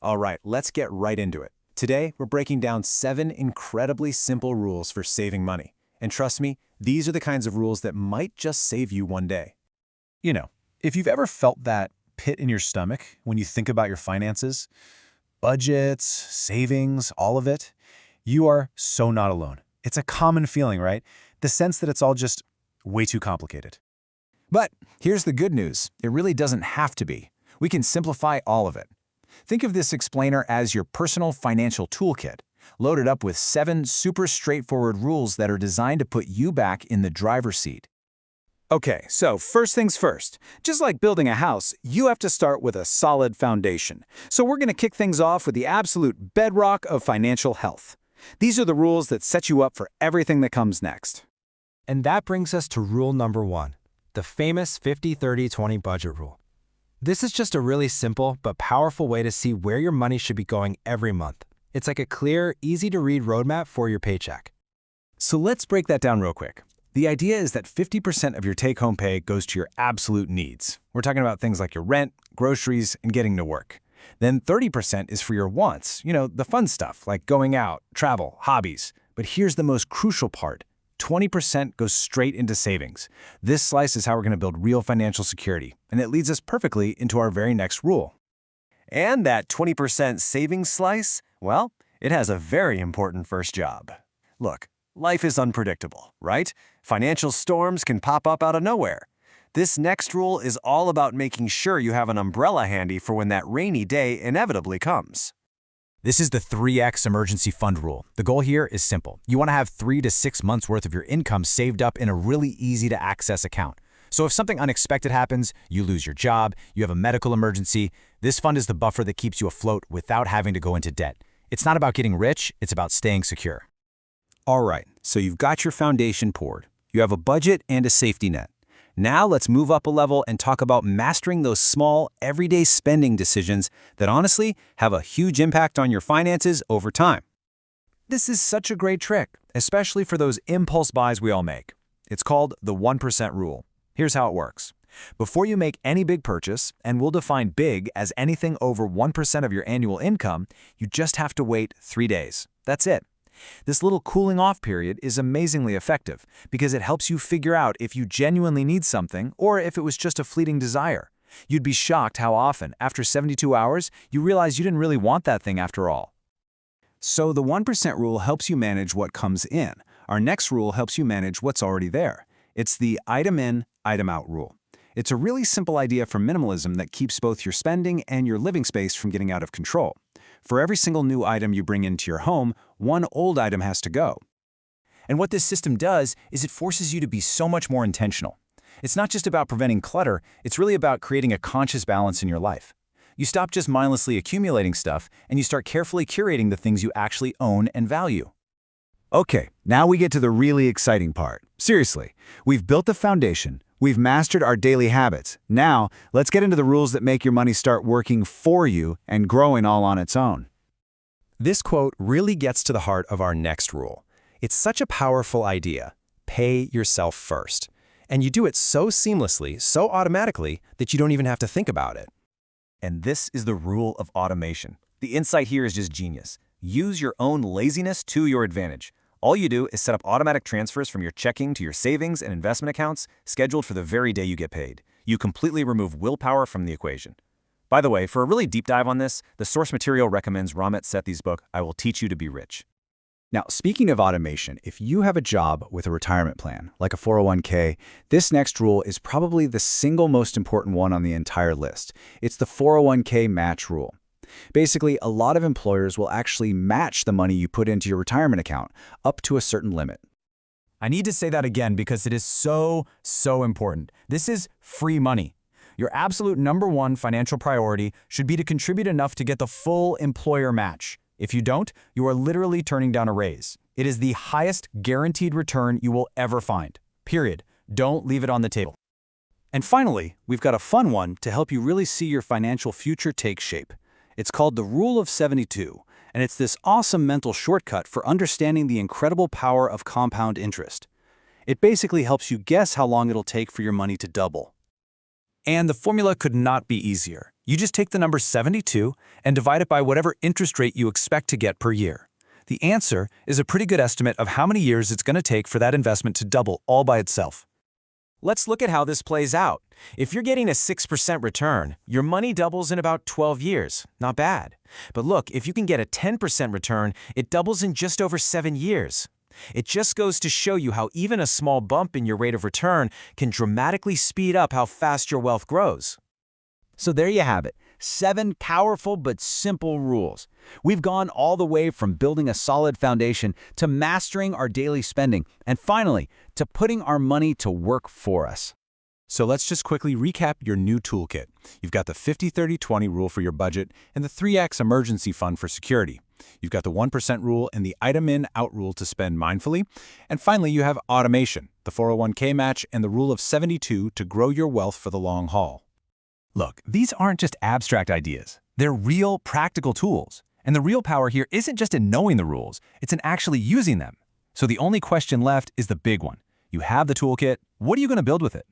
All right, let's get right into it. Today, we're breaking down 7 incredibly simple rules for saving money. And trust me, these are the kinds of rules that might just save you one day. You know, if you've ever felt that pit in your stomach when you think about your finances, budgets, savings, all of it, you are so not alone. It's a common feeling, right? The sense that it's all just way too complicated. But here's the good news. It really doesn't have to be. We can simplify all of it. Think of this explainer as your personal financial toolkit, loaded up with 7 super straightforward rules that are designed to put you back in the driver's seat. Okay, so first things first. Just like building a house, you have to start with a solid foundation. So we're going to kick things off with the absolute bedrock of financial health. These are the rules that set you up for everything that comes next. And that brings us to rule number 1, the famous 50-30-20 budget rule. This is just a really simple but powerful way to see where your money should be going every month. It's like a clear, easy-to-read roadmap for your paycheck. So let's break that down real quick. The idea is that 50% of your take-home pay goes to your absolute needs. We're talking about things like your rent, groceries, and getting to work. Then 30% is for your wants, the fun stuff like going out, travel, hobbies. But here's the most crucial part. 20% goes straight into savings. This slice is how we're going to build real financial security, and it leads us perfectly into our very next rule. And that 20% savings slice, well, it has a very important first job. Look, life is unpredictable, right? Financial storms can pop up out of nowhere. This next rule is all about making sure you have an umbrella handy for when that rainy day inevitably comes. This is the 3X emergency fund rule. The goal here is simple. You want to have 3 to 6 months worth of your income saved up in a really easy to access account. So if something unexpected happens, you lose your job, you have a medical emergency, this fund is the buffer that keeps you afloat without having to go into debt. It's not about getting rich, it's about staying secure. All right, so you've got your foundation poured. You have a budget and a safety net. Now let's move up a level and talk about mastering those small, everyday spending decisions that honestly have a huge impact on your finances over time. This is such a great trick, especially for those impulse buys we all make. It's called the 1% rule. Here's how it works. Before you make any big purchase, and we'll define big as anything over 1% of your annual income, you just have to wait 3 days. That's it. This little cooling off period is amazingly effective because it helps you figure out if you genuinely need something or if it was just a fleeting desire. You'd be shocked how often, after 72 hours, you realize you didn't really want that thing after all. So the 1% rule helps you manage what comes in. Our next rule helps you manage what's already there. It's the item in, item out rule. It's a really simple idea for minimalism that keeps both your spending and your living space from getting out of control. For every single new item you bring into your home, one old item has to go. And what this system does is it forces you to be so much more intentional. It's not just about preventing clutter, it's really about creating a conscious balance in your life. You stop just mindlessly accumulating stuff, and you start carefully curating the things you actually own and value. Okay, now we get to the really exciting part. Seriously, we've built the foundation. We've mastered our daily habits. Now, let's get into the rules that make your money start working for you and growing all on its own. This quote really gets to the heart of our next rule. It's such a powerful idea. Pay yourself first. And you do it so seamlessly, so automatically, that you don't even have to think about it. And this is the rule of automation. The insight here is just genius. Use your own laziness to your advantage. All you do is set up automatic transfers from your checking to your savings and investment accounts scheduled for the very day you get paid. You completely remove willpower from the equation. By the way, for a really deep dive on this, the source material recommends Ramit Sethi's book, I Will Teach You to Be Rich. Now, speaking of automation, if you have a job with a retirement plan, like a 401k, this next rule is probably the single most important one on the entire list. It's the 401k match rule. Basically, a lot of employers will actually match the money you put into your retirement account up to a certain limit. I need to say that again because it is so important. This is free money. Your absolute #1 financial priority should be to contribute enough to get the full employer match. If you don't, you are literally turning down a raise. It is the highest guaranteed return you will ever find. Period. Don't leave it on the table. And finally, we've got a fun one to help you really see your financial future take shape. It's called the Rule of 72, and it's this awesome mental shortcut for understanding the incredible power of compound interest. It basically helps you guess how long it'll take for your money to double. And the formula could not be easier. You just take the number 72 and divide it by whatever interest rate you expect to get per year. The answer is a pretty good estimate of how many years it's going to take for that investment to double all by itself. Let's look at how this plays out. If you're getting a 6% return, your money doubles in about 12 years. Not bad. But look, if you can get a 10% return, it doubles in just over 7 years. It just goes to show you how even a small bump in your rate of return can dramatically speed up how fast your wealth grows. So there you have it, 7 powerful but simple rules. We've gone all the way from building a solid foundation to mastering our daily spending, and finally, to putting our money to work for us. So let's just quickly recap your new toolkit. You've got the 50-30-20 rule for your budget and the 3X emergency fund for security. You've got the 1% rule and the item in, out rule to spend mindfully. And finally, you have automation, the 401k match, and the rule of 72 to grow your wealth for the long haul. Look, these aren't just abstract ideas. They're real, practical tools. And the real power here isn't just in knowing the rules, it's in actually using them. So the only question left is the big one. You have the toolkit, what are you going to build with it?